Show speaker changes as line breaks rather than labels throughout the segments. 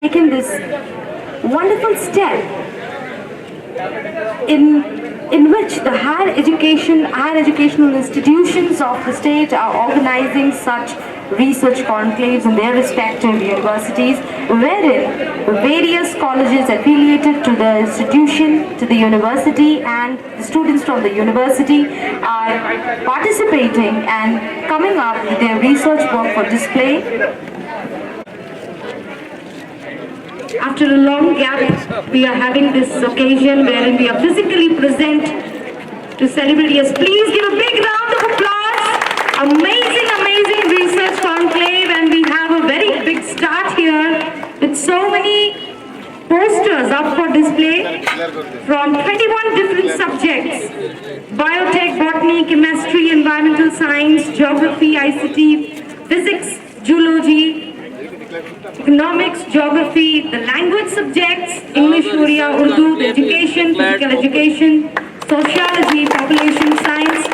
Taken this wonderful step in which the higher educational institutions of the state are organizing such research conclaves in their respective universities, wherein various colleges affiliated to the institution, to the university, and the students from the university are participating and coming up with their research work for display. After a long gap, we are having this occasion wherein we are physically present to celebrate. Yes, please give a big round of applause. Amazing, amazing research conclave, and we have a very big start here with so many posters up for display from 21 different subjects: biotech, botany, chemistry, environmental science, geography, ICT, physics, zoology, economics, geography, the language subjects, English, Oriya, Urdu, the education, physical education, sociology, population science,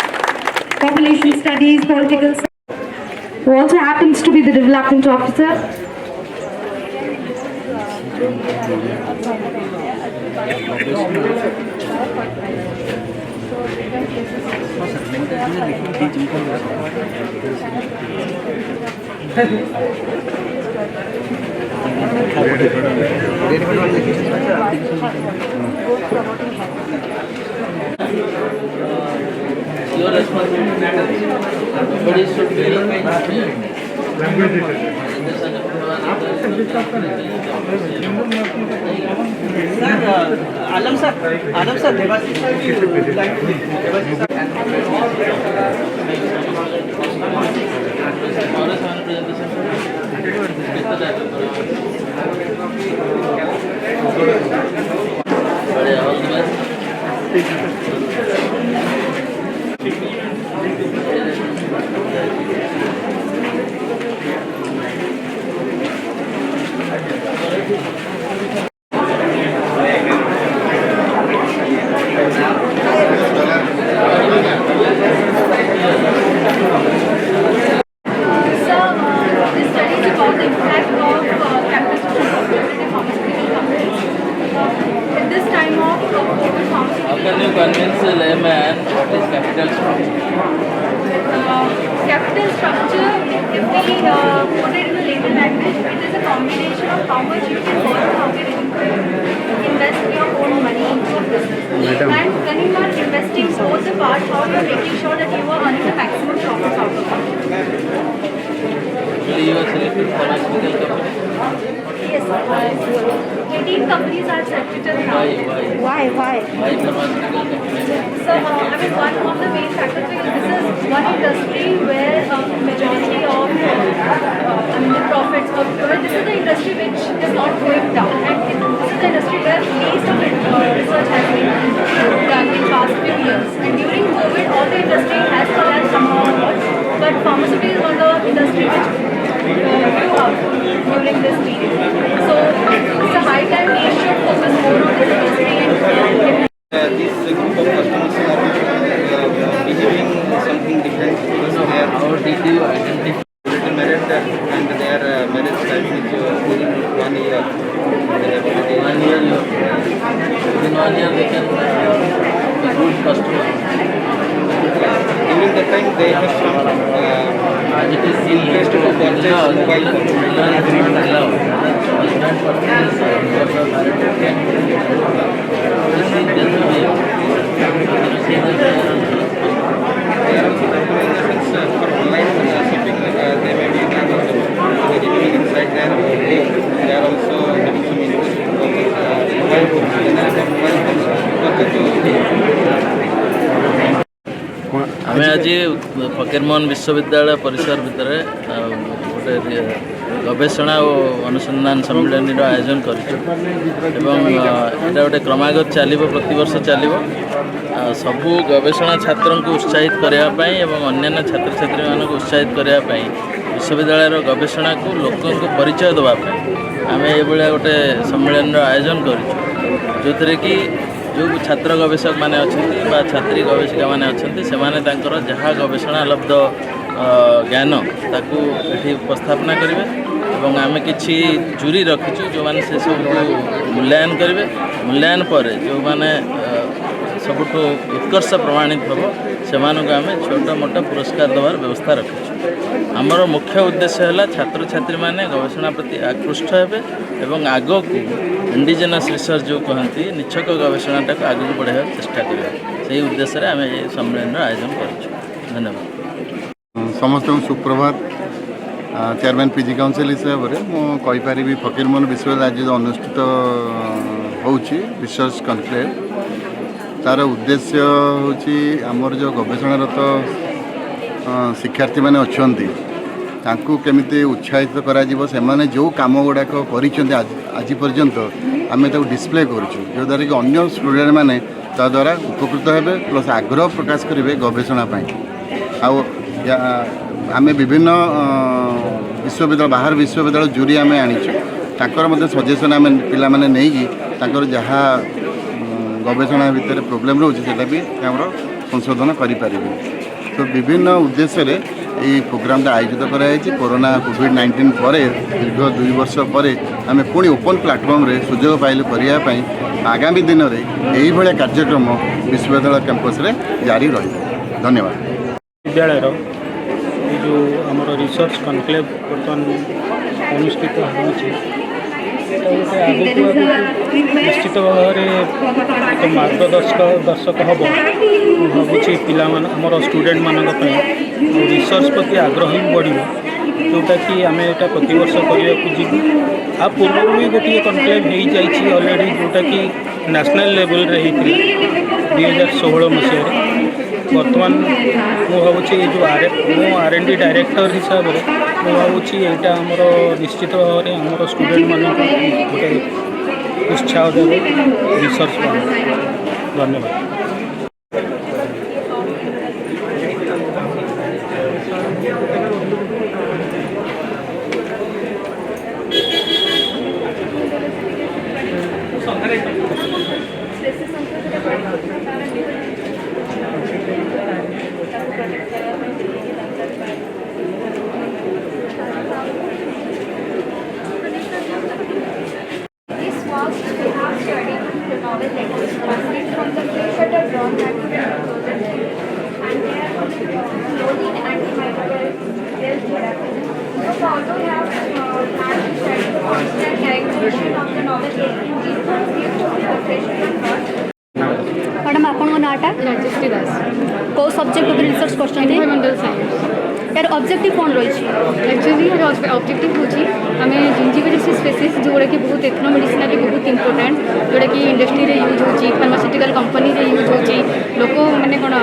population studies, political science, who also happens to be the development officer.
Your responsibility, but it should be
Alam sir Debashish
can you convince a layman what is capital structure?
Capital structure, if we put it in the layman language, it is a combination of how much you can earn, how you can invest your own money into a business. And when you are investing both the parts, how you are making sure that you are earning the maximum profits out of it.
Actually, you are selected pharmaceutical company.
Yes, 18 companies are selected now.
Why
So,
pharmaceutical company?
I mean, one of the main factors, because this is one industry where majority of the profits of this is the industry which is not going down, and this is the industry where least of research has been done in past few years. And during COVID, all the industry has collapsed somehow or not, but pharmaceutical was the industry which grew up during this period. So it's a high time we should focus more on this industry and
this group of customers are behaving something different because they are
How did you identify?
little married and their marriage timing is within 1 year. They have
1 year, within 1 year they can be good customer.
during that time they have some
It is
interest to purchase mobile They are also doing for online shopping. They may be giving inside there. They are also having some interest in mobile phones.
आम आज फकीरमोहन विश्वविद्यालय परिसर भितर गोटे गवेषणा और अनुसंधान सम्मेलन आयोजन करें गोटे क्रमागत चलो प्रतिवर्ष चलो सबू गवेषणा छात्र को उत्साहित करने अन्य छात्र छात्री मान उत्साहित करने विश्वविद्यालय गवेषणा को लोक परिचय देवाई आम ये गोटे सम्मेलन आयोजन कर जो थे कि जो छात्र गवेषक मैंने अच्छा छात्री गवेषिका मैंने अच्छा जहाँ गवेषणा लब्ध ज्ञान ताकू ये उपस्थापना करेंगे और आम कि जूरी रखीचु जो मैंने से सब मूल्यांकन करेंगे मूल्यांकन पर जो मैंने सबुठ उत्कर्ष प्रमाणित हम से आम छोटा मोटा पुरस्कार देवार व्यवस्था रखीचु। आमर मुख्य उद्देश्य है छात्र छात्री मैंने गवेषणा प्रति आकृष्ट हेबे एवं आग को इंडिजिनस रिसर्च जो कहती निछक गवेषणाटा को आगे बढ़ावा चेष्टा करा से उद्देश्य आम ये सम्मेलन आयोजन कर धन्यवाद।
समस्त सुप्रभात चेयरमैन पीजी काउंसिल हिसाब से मुझे फकीरमोहन विश्वविद्यालय जो अनुष्ठित हो रिसर्च कनक्लेव तार उद्देश्य हूँ आमर जो गवेषणारत शिक्षार्थी मैंने अच्छा केमी उत्साहित कर जो कम गुड़ाक कर आज पर्यंत आम डिस्प्ले करूँ कि अन्य स्टूडेंट मैंने द्वारा उपकृत हे प्लस आग्रह प्रकाश करेंगे गवेषणा आम विभिन्न विश्वविद्यालय बाहर विश्वविद्यालय जूरी आम आनीचु सजेसन आम पिला माने नहीं जहाँ गवेषणा भितर प्रोब्लेम रोचे भी संशोधन करें। तो विभिन्न उद्देश्य ये प्रोग्राम आयोजित कराई कोरोना कोविड-19 पर दीर्घ 2 वर्ष पर आम पुणी ओपन प्लाटफर्म रे सुजोग पाइलु करने आगामी दिन में यही भाया कार्यक्रम विश्वविद्यालय कैंपस रे जारी रही। धन्यवाद।
विद्यालय जो आमर रिसर्च कनक्लेव बर्तमान अनुष्ठित निश्चित भाव में मार्गदर्शक हम भावुँ पिला आमर स्टूडेंट मान रिसर्च प्रति आग्रह भी बढ़ जोटा कि आम यहाँ प्रतिवर्ष करने को आ पूर्व भी गोटे कनक्लेव हो जाइए अलरेडी जोटा कि नेशनल लेवल रे 2016 मसीह बर्तमान मुझे जो R&D डायरेक्टर हिसाब से मुझे यहाँ आमर निश्चित भाव में आमर स्टूडेंट मान गोटे उत्साह देव रिसर्च। धन्यवाद।
मैडम आपन नाटा
राजश्री दास
को सब्जेक्ट ऊपर रिसर्च करछन
एनवायरमेंटल साइंस
यार ऑब्जेक्टिव कौन रही
एक्चुअली ऑब्जेक्टिव होची आमे जिंजिविरसिस स्पीसीज जोड़ा कि बहुत एथनो मेडिसिनली बहुत इंपोर्टेंट जोड़ा कि इंडस्ट्री रे यूज होची फार्मास्यूटिकल कंपनी रे यूज होची लोक माने कोन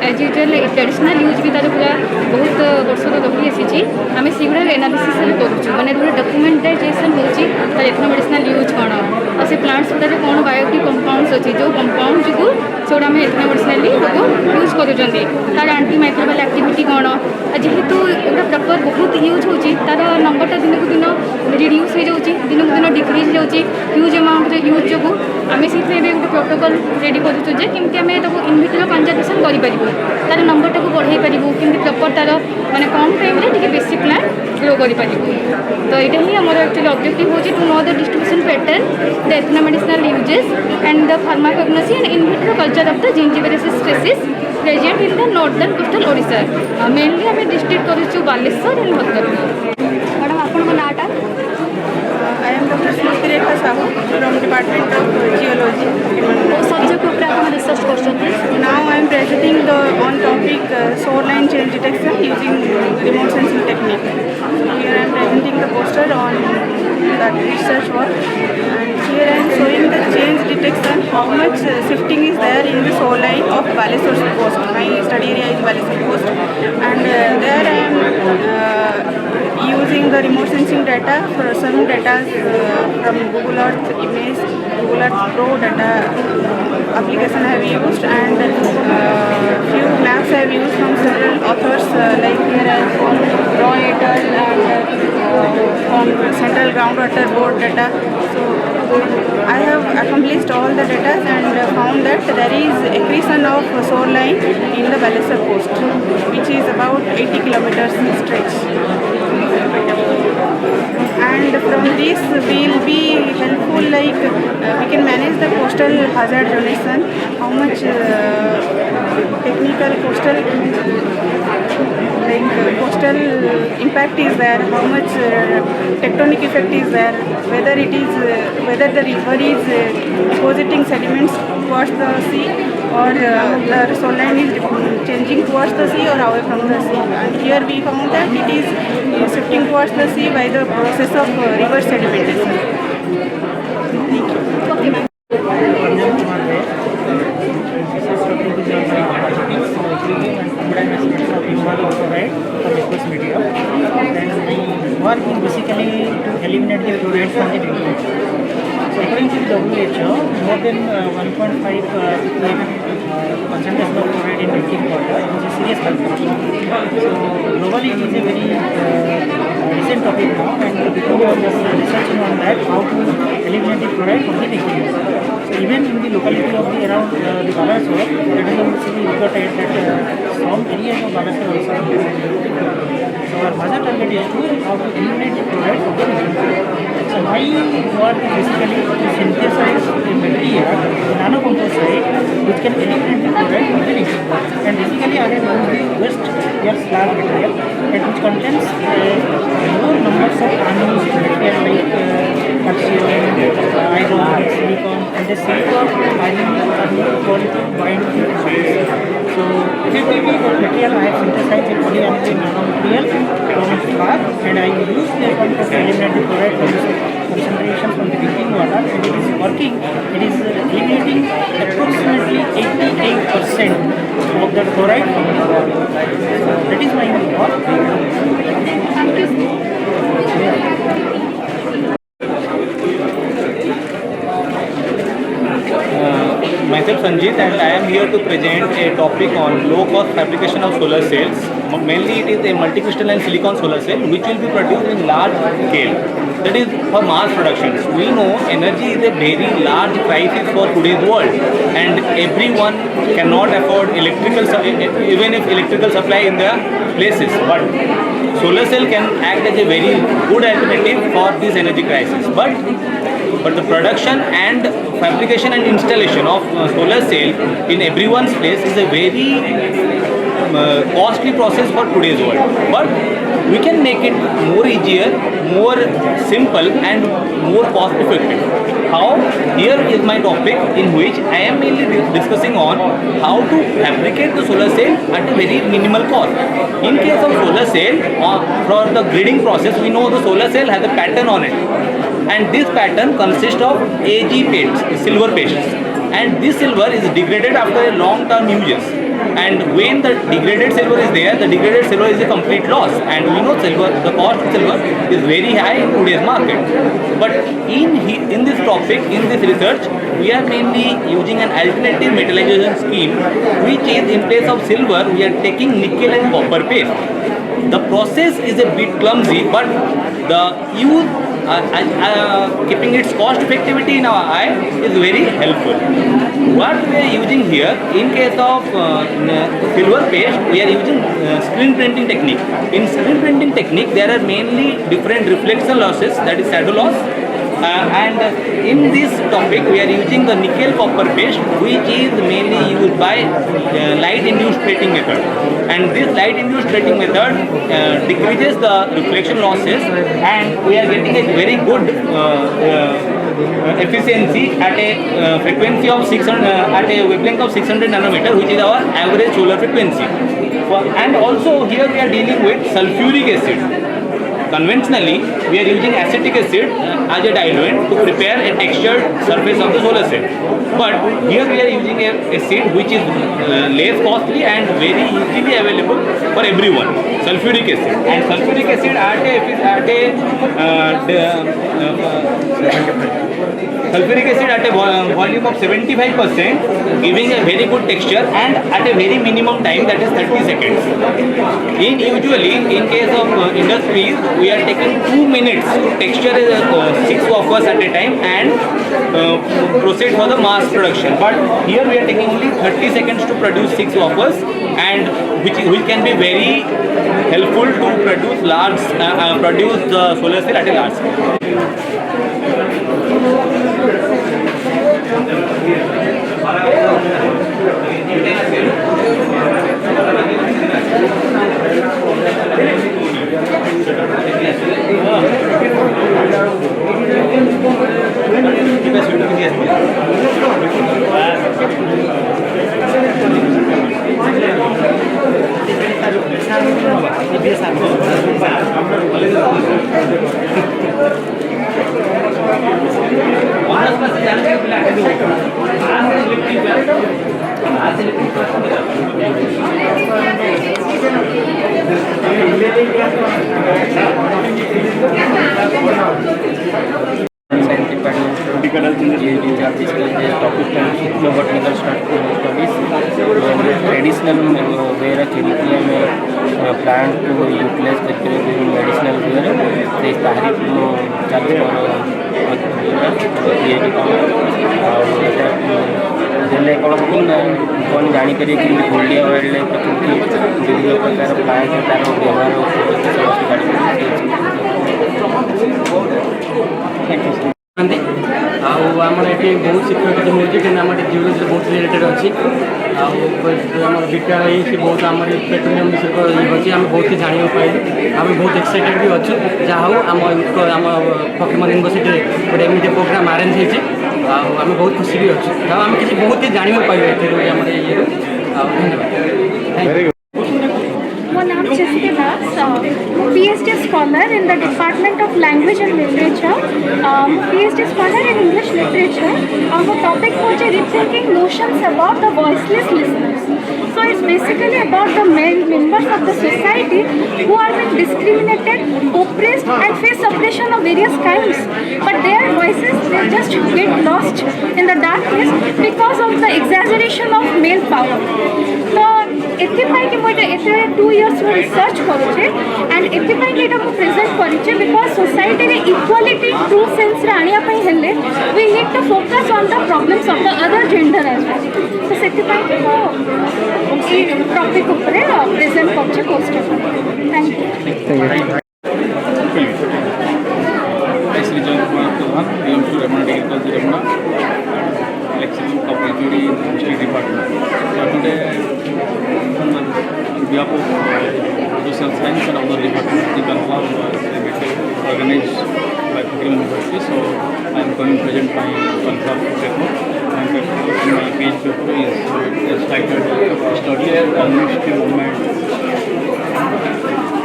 एज यूजुअल ट्रेडिशनल यूज भी तार पूरा बहुत वर्ष रही आसी आमे सिगुड़ा एनालिसिस रे करूछु माने पूरा डॉक्यूमेंटाइजेशन होची तार एथनो मेडिसिनल यूज कोन और से प्लांट्स गुड़ा कौन बायोटिक कंपाउंड्स अच्छी जो कंपाउंड जो सेगुड़ा आम एथनो मेडिसिनली यूज करूँ तार एंटी माइक्रोबियल एक्टिविटी कौन जेहेतु एगुड़ा प्रपर बहुत यूज होची तार नंबरटा दिन को दिन रिड्यूस हो जाऊँगी दिन को दिन डिक्रिज जाऊँगी ह्यूज अमाउंट यूज जो आम से गोटे प्रोटोकॉल रेडी करूँ केमती आम इनविट्रो कंजर्वेशन करूँ तार नंबरटा को बढ़ाई पारूँ केमती प्रपर तार माने कम टाइम रे बेसी प्लांट ग्रो कर तो यहाँ ही आम एक्चुअली ऑब्जेक्टिव हो to know the distribution pattern the ethno medicinal uses and the pharmacognosy and in vitro culture of the zingiberaceae species present in the northern coastal Odisha mainly आम डिस्ट्रिक्ट करूँ बालेश्वर एंड भद्रक।
मैडम आपन नाटा
I am Dr. Smriti Rekha Sahu from Department of Geology.
को subject ऊपर आप research करछन
Now I am presenting on topic shoreline change detection using remote sensing technique. So here I am presenting the poster on that research work, and here I am showing the change detection detection, how much shifting is there in the soil line of Balesur coast. My study area is Balesur coast, and there I am using the remote sensing data for some data from Google Earth image, Google Earth Pro data application I have used, and few maps I have used from several authors like here I have found Raw et al. And from Central Groundwater Board data. So I have accomplished all the data and found that there is accretion of soil line in the Balesur coast, which is about 80 kilometers stretch. And from this will be helpful, like we can manage the coastal hazard zonation, how much technical coastal coastal impact is there, how much tectonic effect is there, whether it is whether the river is depositing sediments towards the sea, or the soil line is changing towards the sea or away from the sea. And here we found that it is shifting towards the sea by the process of river sedimentation.
Okay, ma'am.
Work is basically to eliminate the fluorides from the drinking water. So according to the WHO, more than 1.5 ppm concentration of fluoride in drinking water is a serious health problem. So globally it is a very recent topic now, and people are just researching on that, how to eliminate the fluoride from the drinking water. So even in the locality of the around the Balesur, that is also we got that some areas of Balesur also are so our major target is to how to eliminate the fluoride from the drinking water. So my work is basically to synthesize a material, nanocomposite, which can eliminate the fluoride from the drinking water. And basically I have used the waste air slab material, and which contains more numbers of unused material like calcium, iron, silicon, and the silicon iron are more quality binding salts. So effectively the material I have synthesized in polyaniline nanomaterial from slab, and I use the one to eliminate the fluoride concentration from the drinking water, and it is working. It is eliminating approximately 88% of the fluoride from the water. So that is my work.
Thank you.
Myself Sanjit, and I am here to present a topic on low cost fabrication of solar cells. Mainly it is a multicrystalline silicon solar cell which will be produced in large scale. That is for mass productions. We know energy is a very large crisis for today's world, and everyone cannot afford even if electrical supply in their places. But solar cell can act as a very good alternative for this energy crisis. But the production and fabrication and installation of solar cell in everyone's place is a very costly process for today's world. But we can make it more easier, more simple, and more cost effective. How? Here is my topic, in which I am mainly discussing on how to fabricate the solar cell at a very minimal cost. In case of solar cell, for the grading process, we know the solar cell has a pattern on it, and this pattern consists of Ag paste, silver paste, and this silver is degraded after a long term uses. And when the degraded silver is there, the degraded silver is a complete loss, and we know silver, the cost of silver is very high in today's market. But in this topic, in this research, we are mainly using an alternative metallization scheme, which is, in place of silver, we are taking nickel and copper paste. The process is a bit clumsy, but the use keeping its cost effectivity in our eye is very helpful. What we are using here, in case of silver paste, we are using screen printing technique. In screen printing technique, there are mainly different reflection losses, that is shadow loss. And in this topic, we are using the nickel copper paste, which is mainly used by light induced plating method. And this light induced plating method decreases the reflection losses, and we are getting a very good efficiency at a frequency of 600, at a wavelength of 600 nanometer, which is our average solar frequency. And also here we are dealing with sulfuric acid. conventionally we are using acetic acid as a diluent to prepare a textured surface of the solar cell. But here we are using a acid which is less costly and very easily available for everyone. Sulfuric acid, and sulfuric acid sulfuric acid at a volume of 75%, giving a very good texture and at a very minimum time, that is 30 seconds. Usually in case of industries, we are taking 2 minutes to texture 6 wafers at a time and proceed for the mass production. But here we are taking only 30 seconds to produce 6 wafers, and which can be very helpful to produce the solar cell at a large scale.
Traditional wear chemical में plant को utilise करके medicinal where से तारीफ चलते देने कौन कौन जापर कि गोल्डिया वाइल्ड लाइफ विभिन्न प्रकार प्लांट तार व्यवहार आमर ये बहुत सिक्योरिटी होती आम जियोलॉजी बहुत रिलेटेड अच्छी आम विज्ञान ये बहुत आम पेट्रोलियम विषय अच्छी आम बहुत ही जाना पाइलु आम बहुत एक्साइटेड भी अच्छु जहाँ आम फकीरमोहन यूनिवर्सिटी गोटे एमती प्रोग्राम आरेंज होती आम बहुत खुशी भी अच्छु आम किसी बहुत ही जाना पाइलु ये धन्यवाद।
My name is Jessica Das. PhD scholar in the Department of Language and Literature. PhD scholar in English Literature. Our topic was rethinking notions about the voiceless listeners. So it's basically about the members of the society who are being discriminated, oppressed, and face oppression of various kinds. But their voices, they just get lost in the darkness because of the exaggeration of male power. So एथिपाई कि मुझे 2 years research करुचे and एथिपाई कि एटा present करिचे because society रे equality true sense रे आनिया पई हेले we need to focus on the problems of the other gender as well तो सेथिपाई कि मो ई टॉपिक ऊपर प्रेजेंट करचे poster thank you.
Shri Jayant Kumar Pradhan BMC Ramana degree college Ramana lecturer of HOD in History Department. Today, on behalf of Social Science and other departments, the conclave was organized by Faqirman University. So I am going to present my conclave paper. My PhD paper is titled "Study of Communist Movement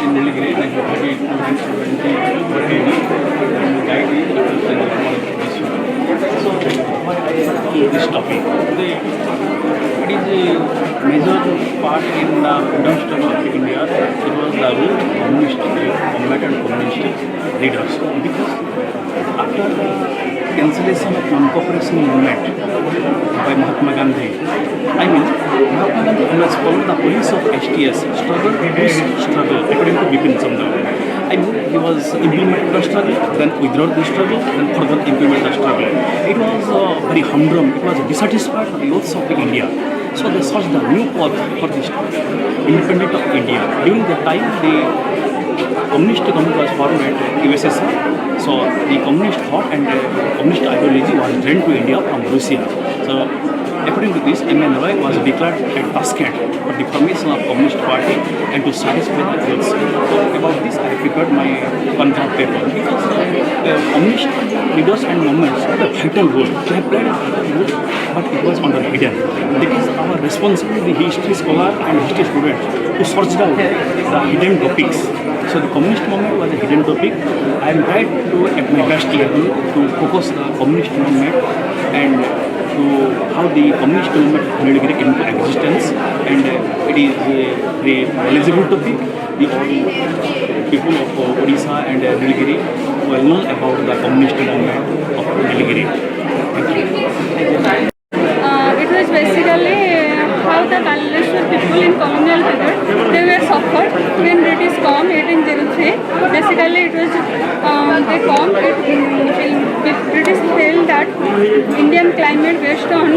in Nilgiri 1938-1970 and the guide is this topic. It is a major part in the freedom struggle of India. It was the role of communist combatant communist leaders, because after the cancellation of non-cooperation movement by Mahatma Gandhi, Mahatma Gandhi always followed the policy of STS, struggle, peace, struggle, according to Bipin Chandra. He was implemented the struggle, then withdraw the struggle, then further implement the struggle. It was very humdrum, it was dissatisfied for the youths of India. So they searched the new path for this independence of India. During that time, the communist government was formed at USSR. So the communist thought and communist ideology was drained to India from Russia. So according to this, M.N. Roy was declared at Tashkent for the formation of Communist Party and to satisfy the youths. So about this, I prepared my conclave paper, because the communist leaders and movements had a vital role. They have played a vital role, but it was under hidden. It is our responsibility, the history scholar and history students, to search out the hidden topics,
So the communist movement was a hidden topic. I am tried to at my best level to focus the communist movement and to how the communist movement Nilgiri came into existence, and it is a eligible topic. The all people of Odisha and Nilgiri well known about the communist movement of Nilgiri. Thank you.
It was basically how the Balashwar people in colonial period they were suffered when British come 1803. Basically, it was they come. British felt that Indian climate based on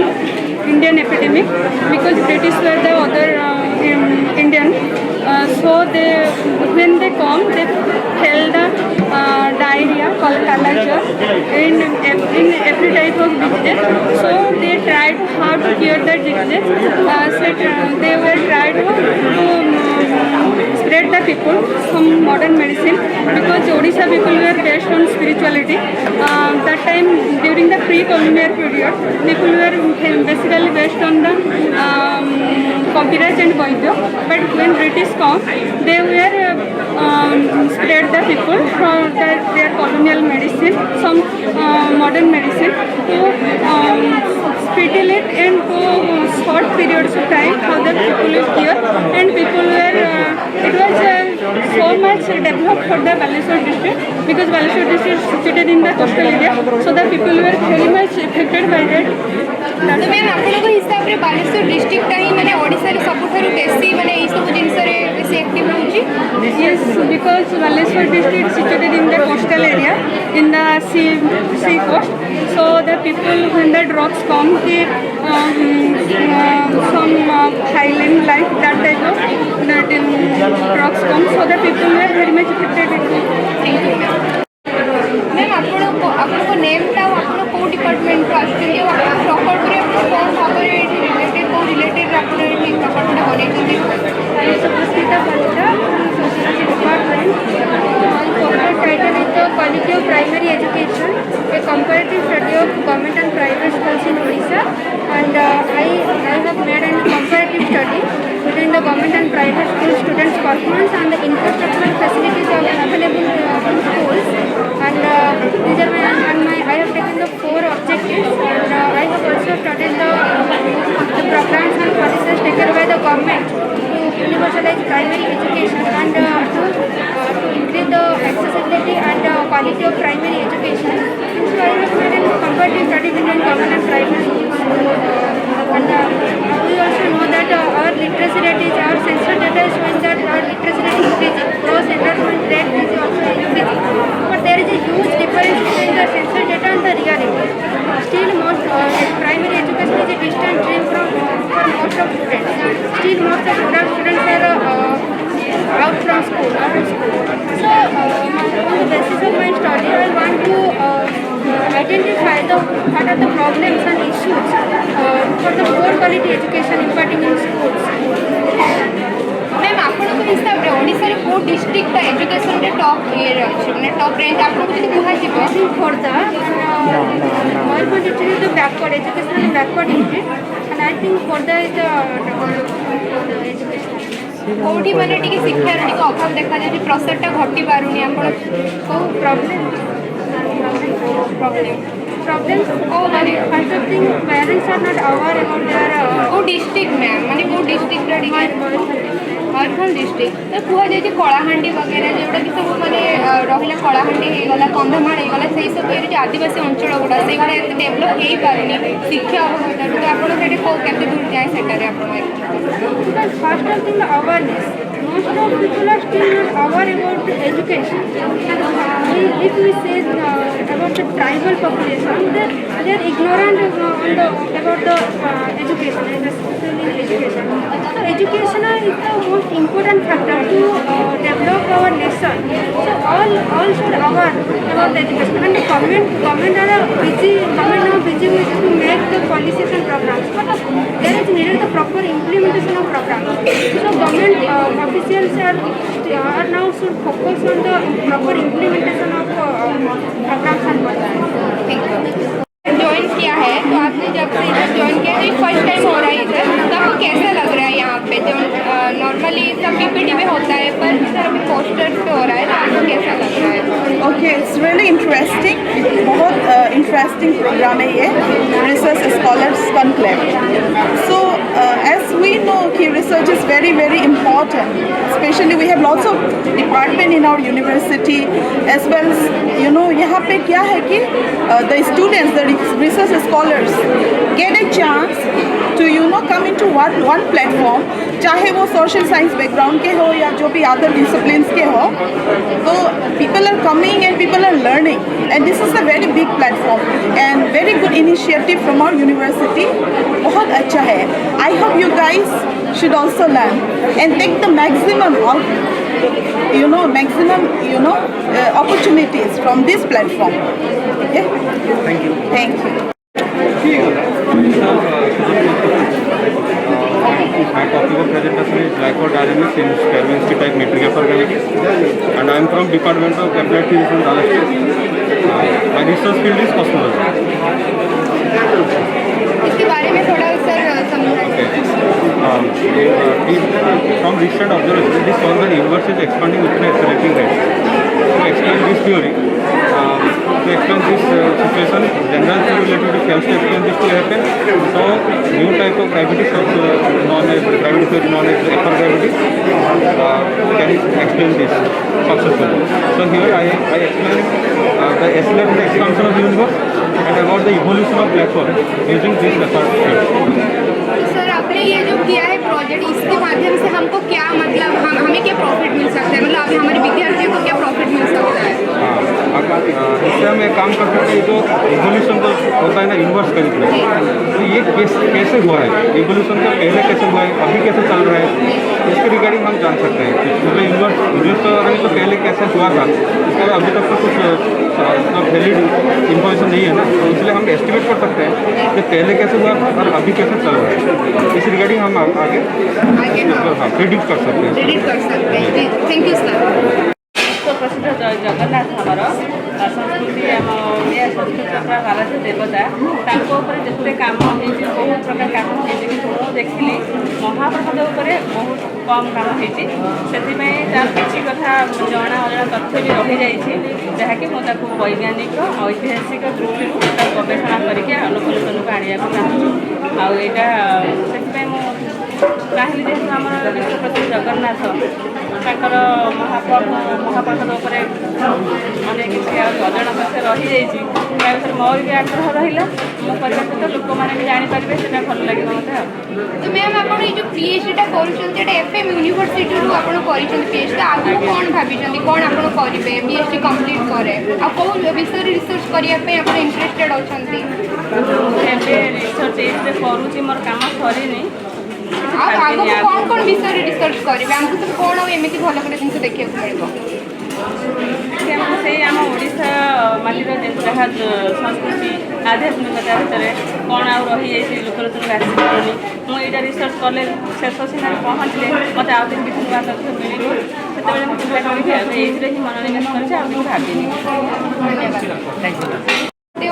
Indian epidemic because British were the other Indian. So they when they come they held the diarrhea called kalajar in every type of disease. So they tried how to cure that disease. They were tried to spread the people some modern medicine because Odisha people were based on spirituality. That time during the pre-colonial period, people were basically based on the Kabiraj and Vaidya. But when British come, they were spread the people from their colonial medicine, some modern medicine to speedily it and to short periods of time how the people is here and people were it was so much developed for the Balashwar district because Balashwar district is situated in the coastal area, so the people were very much affected by that.
तो ma'am आपको हिसाब से Baleshwar district ही माने ओडिसा रे सबुठारु बेसी माने ए सब जिंस रे बेसी active रहउची
Yes, because Baleshwar district is situated in the coastal area, in the sea coast. So the people, when the drugs come, some highland like that type of drugs come. So the people were very much affected.
Ma'am आपको name ता आपको को department को आछियो proper रे कोन भाबरे related को related आपने proper बनै छथि
Suprasita Palita, Sociology Department. Corporate title is the Quality of Primary Education, a comparative study of government and private schools in Odisha. And I have made a comparative study between the government and private school students' performance and the infrastructural facilities available in schools. And these are I have taken the 4 objectives, and I have also studied the programs and policies taken by the government universalize primary education and to increase the accessibility and quality of primary education. So I have made a comparative study between government and private schools. And we also know that our literacy rate is, our census data is showing that our literacy rate is increasing. Gross enrollment rate is also increasing. But there is a huge difference between the census data and the reality. Still most primary education is a distant dream for most of students. Still most of rural students are out from school. So on the basis of my study, I want to identify what are the problems and issues for the poor quality education imparting in schools.
Ma'am आपको हिसाब रे ओडिसा रे को district education रे top ये अछि माने top rank आपको जदी कुहा जिवो
Khorda, Mayurbhanj district is the backward, educationally backward district, and I think Khorda is the education.
कोठी माने टिके शिक्षा रे टिके अभाव देखा जाय प्रसारटा घटी पारुनी आपण
को problems oh माने first of thing parents are not aware about their
को डिस्ट्रिक्ट में माने को डिस्ट्रिक्ट रे टिके मयूरभंज डिस्ट्रिक्ट तो कुहा जाय कलाहांडी वगैरह जोड़ा कि सब माने रहिला कलाहांडी हे गला कंधमाल हे गला सेही सब जे आदिवासी अंचल गुडा से गुडा डेवलप हे पारनी शिक्षा अभाव तो आपण सेठी को केते दूर जाय सेटा रे आपण
first of thing awareness. Most of people are still not aware about education. If we say about the tribal population, they are ignorant about the education, especially education. So education is the most important factor to develop our nation. So all should aware about the education. And the government are busy with to make the policies and programs. But there is needed the proper implementation of programs. So government officials are now should focus on the proper implementation of programs and policies.
Join किया है तो आपने जब से इधर join किया है first time हो रहा है इधर तो आपको कैसा लग रहा है यहाँ पे जो नॉर्मली सब पीपीटी में होता है पर इधर अभी पोस्टर्स पे हो रहा
इंटरेस्टिंग प्रोग्राम है ये research scholars conclave. So as we know कि research is very very important. Especially we have lots of department in our university as well as यहाँ पे क्या है कि the students, the research scholars get a chance to come into one platform, चाहे वो social science background के हो या जो भी other disciplines के हो. तो people are coming and people are learning, and this is a very big platform and very good initiative from our university. बहुत अच्छा है. I hope you guys should also learn and take the maximum opportunities from this platform. Okay? Thank you.
My topic of presentation is Blackboard dynamics in Stravinsky type metric gravity, and I am from Department of Applied Physics in Maharashtra. My research field is cosmology.
इसके बारे में थोड़ा sir समझाइए.
From recent observations, it is found that the universe is expanding with an accelerating rate. To explain this theory, to explain this situation, general theory related to fails to explain this to happen. So, new type of gravity source known as gravity theory known as upper gravity can explain this successfully. So here I explain the accelerated expansion of the universe and about the evolution of black hole using this method.
Sir आपने ये जो किया है project, इसके माध्यम से हमको क्या मतलब हमें क्या प्रॉफिट मिल सकता है, मतलब अभी हमारे विद्यार्थियों को क्या प्रॉफिट मिल सकता है?
इससे हम एक काम कर सकते हैं, जो इवोल्यूशन जो होता है ना यूनिवर्स का जितना, तो ये कैसे हुआ है, इवोल्यूशन तो पहले कैसे हुआ है, अभी कैसे चल रहा है, इसके रिगार्डिंग हम जान सकते हैं. मतलब यूनिवर्स तो पहले कैसे हुआ था, इसका अभी तक तो कुछ वैलिड इन्फॉर्मेशन नहीं है ना, तो इसलिए हम एस्टिमेट कर सकते हैं कि पहले कैसे हुआ था और अभी कैसे चल रहा है. इस रिगार्डिंग हम आगे प्रिडिक्ट कर सकते हैं.
Thank you sir.
प्रसिद्ध जगन्नाथ आमर संस्कृति आम ओडिया संस्कृति आराध्य देवता जिते काम हो बहुत प्रकार काम हो मुझे देखिली महाप्रसाद उपरे बहुत कम काम होती तार किसी कथा जना अजना तथ्य भी रही जाइए जहाँकि मुझे वैज्ञानिक ऐतिहासिक दृष्टि गवेषणा करके अनुकूलन को आने चाहूँ आईटा से चाहिए जेहतु आम विश्व प्रसिद्ध जगन्नाथ महाप्रसाद उपरे अनेक किसी अजଣା तथ्य रही जाइए विषय मोर भी आग्रह रहा मो करने सहित लोक मैंने भी जापारे से भल लगे मतलब.
तो मैम आप जो पीएचडीटा कर एफएम यूनिवर्सिटी आप पीएचडी आगे कौन भाई कौन आप करेंगे पीएचडी कंप्लीट करे कौ विषय रिसर्च करने इंटरेस्टेड अच्छा
रिसर्च ये करुँच मोर कम सरी
आगे कौन कौन विषय रिसर्च करेंगे आमको सब कौन एमती भल भल जिन देखा मिले
से आम ओडिशा माटीर जहाँ संस्कृति आध्यात्मिकता भितर कौन आ रही जाइए लोकलोचन आसपारे मुझे रिसर्च कले शेष सीमा पहुँचले मत आउ दिन किसी नुआ तथ्य मिले से चिंता करी ये मनोनिवेश कर भाभी.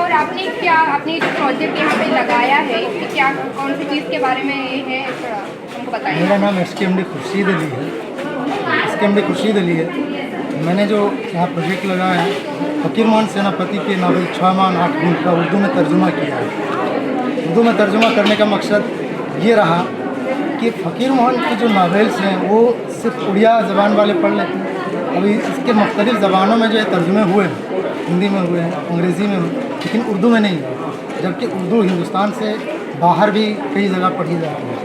और आपने क्या अपनी प्रोजेक्ट यहाँ पे लगाया है कि क्या कौन सी चीज़ के बारे में ये है हमको बताइए.
मेरा नाम SKMD खुर्शीद अली है. SKMD खुर्शीद अली है. मैंने जो यहाँ प्रोजेक्ट लगाया है फ़कीर मोहन सेनापति के नावल 6 माह 8 दिन का उर्दू में तर्जुमा किया है. उर्दू में तर्जुमा करने का मकसद ये रहा कि फ़कीर मोहन की जो नावल्स हैं वो सिर्फ उड़िया ज़बान वाले पढ़ लेते हैं. अभी इसके मुख्तलिफ़ ज़बानों में जो है तर्जुमे हुए हैं, हिंदी में हुए हैं, अंग्रेज़ी में हुए, लेकिन उर्दू में नहीं है. जबकि उर्दू हिंदुस्तान से बाहर भी कई जगह पढ़ी जाती है,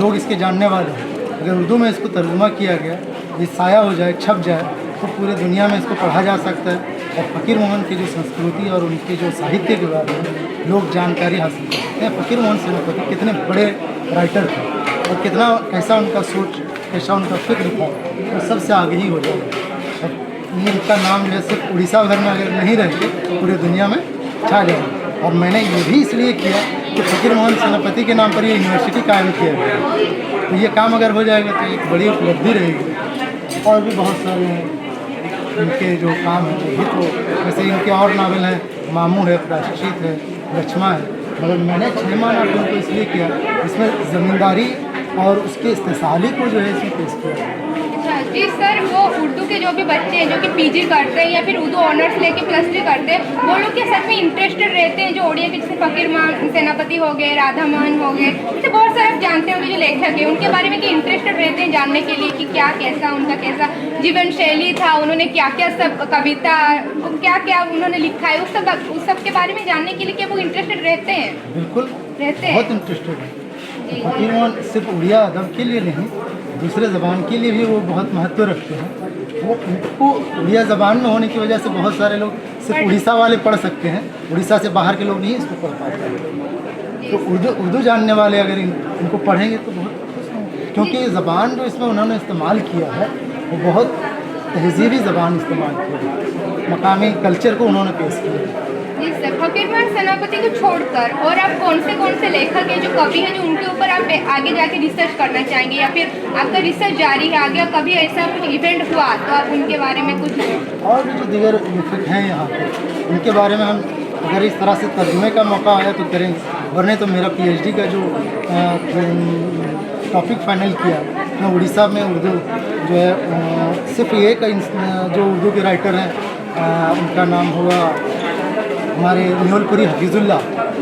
लोग इसके जानने वाले हैं. अगर उर्दू में इसको तर्जुमा किया गया, ये साया हो जाए, छप जाए, तो पूरे दुनिया में इसको पढ़ा जा सकता है और फ़कीर मोहन की जो संस्कृति और उनके जो साहित्य के बारे में लोग जानकारी हासिल कर सकते हैं. फ़कीर मोहन सेनापति कितने बड़े राइटर थे और कितना कैसा उनका सोच, कैसा उनका फिक्र था, वो सबसे आगे ही हो जाएगा. इनका नाम जो है सिर्फ उड़ीसा भर में अगर नहीं रहे तो पूरी दुनिया में छा जाए. और मैंने ये भी इसलिए किया कि फ़कीर मोहन सेनापति के नाम पर ये यूनिवर्सिटी कायम किया गया. तो ये काम अगर हो जाएगा तो एक बड़ी उपलब्धि रहेगी. और भी बहुत सारे हैं इनके जो काम हैं, ये तो जैसे इनके और नावल हैं, मामू है, प्रायश्चित है, लक्ष्मा है. मगर मैंने 6 माह नाटकों को इसलिए किया, इसमें ज़मींदारी और उसके इस्तेसाली को जो है इसमें पेश किया.
जी सर, वो उर्दू के जो भी बच्चे हैं जो कि पीजी करते हैं या फिर उर्दू ऑनर्स लेके +3 करते हैं, वो लोग क्या सच में इंटरेस्टेड रहते हैं? जो ओडिया के जैसे फकीर मान सेनापति हो गए, राधा मोहन हो गए, जैसे बहुत सारे आप जानते होंगे जो लेखक है, उनके बारे में क्या इंटरेस्टेड रहते हैं जानने के लिए कि क्या कैसा उनका कैसा जीवन शैली था, उन्होंने क्या क्या सब कविता क्या क्या उन्होंने लिखा है, उस सब के बारे में जानने के लिए क्या वो इंटरेस्टेड रहते हैं?
बिल्कुल
रहते हैं,
बहुत इंटरेस्टेड है। फकीर मोहन सिर्फ उड़िया अदब के लिए नहीं, दूसरे ज़बान के लिए भी वो बहुत महत्व रखते हैं। वो उनको उड़िया ज़बान में होने की वजह से बहुत सारे लोग सिर्फ उड़ीसा वाले पढ़ सकते हैं, उड़ीसा से बाहर के लोग नहीं इसको पढ़ पाते हैं। तो उर्दू जानने वाले अगर इनको पढ़ेंगे तो बहुत खुश होंगे, क्योंकि ये ज़बान जो इसमें उन्होंने इस्तेमाल किया है वो बहुत तहजीबी ज़बान इस्तेमाल की है, मकामी कल्चर को उन्होंने पेश किया है।
जी सर, फकीर मोहन सेनापति को छोड़कर और आप कौन से लेखक हैं जो कवि हैं जो उनके ऊपर आप आगे जाके रिसर्च करना चाहेंगे, या फिर आपका रिसर्च जारी है आगे कभी ऐसा कुछ इवेंट हुआ तो आप उनके बारे में कुछ?
और भी जो दीगर लेखक हैं यहाँ पे उनके बारे में हम अगर इस तरह से तर्जुमे का मौका आया तो करेंगे, वरना तो मेरा PhD का जो टॉपिक फाइनल किया मैं उड़ीसा में उर्दू जो है सिर्फ एक जो उर्दू के राइटर हैं उनका नाम हुआ हमारे निहोलपुरी हफीजुल्ला,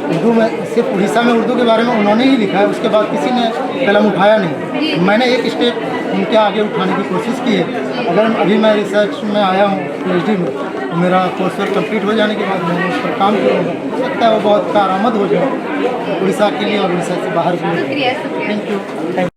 उर्दू में सिर्फ उड़ीसा में उर्दू के बारे में उन्होंने ही लिखा है, उसके बाद किसी ने कलम उठाया नहीं। मैंने एक स्टेप उनके आगे उठाने की कोशिश की है। अगर अभी मैं रिसर्च में आया हूँ PhD में, तो मेरा कोर्स वर्क कंप्लीट हो जाने के बाद मैं उस पर काम करूँगा, हो सकता है वो बहुत कारआमद हो जाए उड़ीसा के लिए और उड़ीसा से बाहर के लिए।
शुक्रिया।
Thank you.